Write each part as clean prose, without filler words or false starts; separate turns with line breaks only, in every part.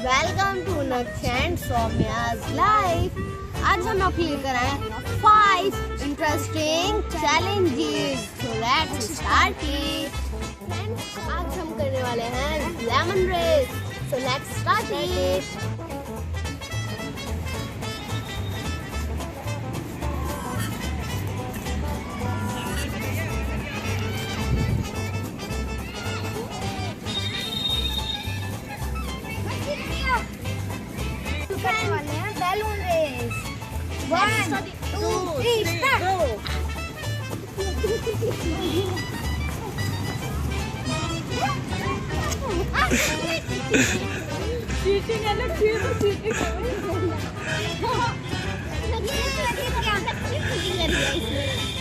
Welcome to Naksh and Saumya's life. आज हम आपको लेकर आए 5 interesting challenges. So let's start it. Friends, आज हम करने वाले हैं lemon race. So let's start it. करने वाले हैं बैलून रेस। 1 2 3 स्टार्ट। चीटिंग है ना, चीटिंग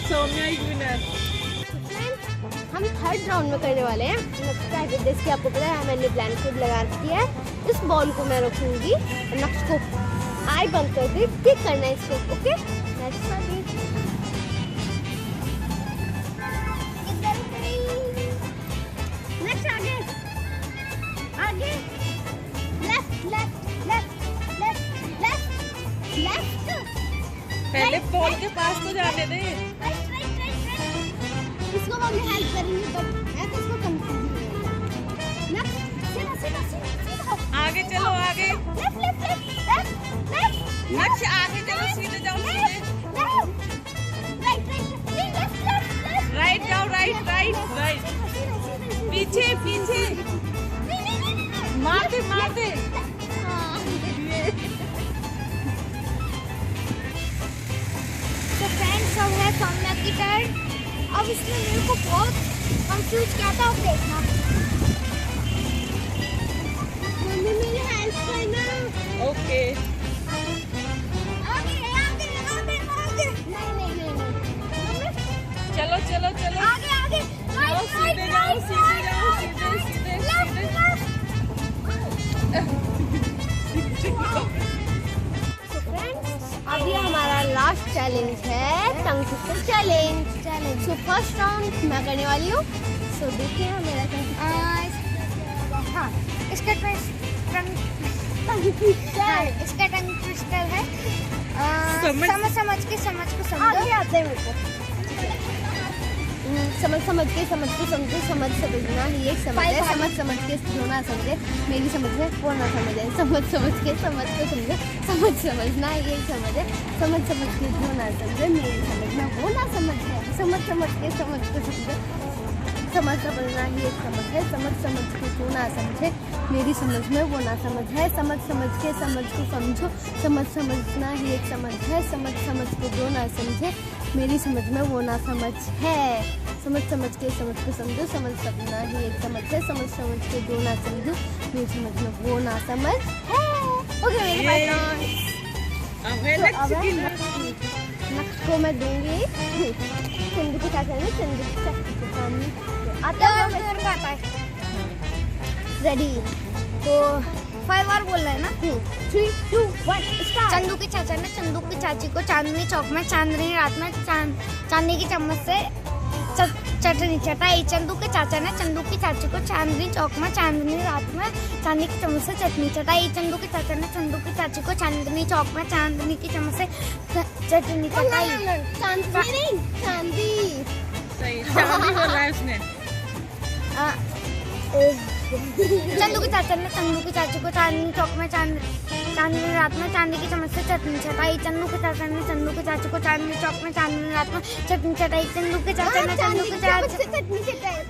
सौम्या इज विनर। हम थर्ड राउंड में करने वाले हैं। जैसे कि आपको पता है मैंने ब्लैंकेट लगा रखी है। इस बॉल को मैं रखूंगी, नक्श को आई बंद कर के किक करना है इसको। Okay, let's start. नेक्स्ट आगे आगे, left left left left left left.
पहले बॉल के पास तो जाने दे।
इसको हम हेल्प करेंगे बट ऐसे इसको कंफ्यूज नहीं होगा। नेक्स्ट सीधा सीधा सीधा
आगे चलो, आगे
लेफ्ट लेफ्ट लेफ्ट लेफ्ट।
नक्श आगे चलो, सीधे जाओ, सीधे
राइट राइट लेफ्ट
राइट जाओ, राइट राइट राइट। पीछे पीछे मार दे, मार दे।
तो फ्रेंड्स, अब है सौम्या की टर्न। अब इसने मेरे को बहुत कंफ्यूज किया था। अब देखना, मम्मी मेरी हेल्प करना।
ओके,
आगे आगे आगे आगे। नहीं नहीं नहीं नहीं,
चलो चलो चलो,
आगे आगे।
जाओ, सीधे जाओ, सीधे जाओ, सीधे सीधे सीधे। अभी हमारा लास्ट चैलेंज है tongue twister challenge. So first round मैं करने वाली हूँ। सो देखिए मेरा
इसका टंग ट्विस्टर है। समझ के समझ को समझो।
आगे आते हैं मेरे को। समझ के समझो, समझ समझना ही एक समझ है। समझ के जो ना समझे मेरी समझ में वो ना समझे। समझ के समझ को समझो, समझना ही एक समझ है। समझ के जो ना समझे मेरी समझ में वो ना समझ है। समझ के समझ को समझो, समझना ही एक समझ है। समझ के जो ना समझे मेरी समझ में वो ना समझ है। समझ के समझ को समझो, समझना ही एक समझ है। समझ के जो ना समझे मेरी समझ में वो ना समझ है। समझ के समझ को समझो, समझना ही एक समझ है। समझ के जो ना समझो मेरी समझ में वो ना समझ है। ओके, मेरे पास नक्श को मैं दूंगी। चंदू के साथ है, चंदू के साथ आता है। रेडी,
तो 5 बार बोल रहा है ना।
3 2 1 स्टार्ट।
चंदू के चाचा ने चंदू की चाची को चांदनी चौक में चांदनी रात में चांदी की चम्मच से चटनी चटाई। चंदू के चाचा ने चंदू की चाची को चांदनी चौक में चांदनी रात में चांदी की चम्मच से चटनी चटाई। चंदू के चाचा ने चंदू की चाची को चांदनी चौक में चांदनी की चम्मच से चटनी चटाई।
चांदी
सही, चांदी बोला है उसने।
चंदू के चाचा ने चंदू की चाची को चांदनी चौक में चांदनी रात में चांदी की चम्मच से चटनी चटाई। चंदू के चाचा ने चंदू की चाची को चांदनी चौक में चांदनी रात में चटनी चटाई। चंदू के चाचा ने चंदू की चाची को चटनी चटाई।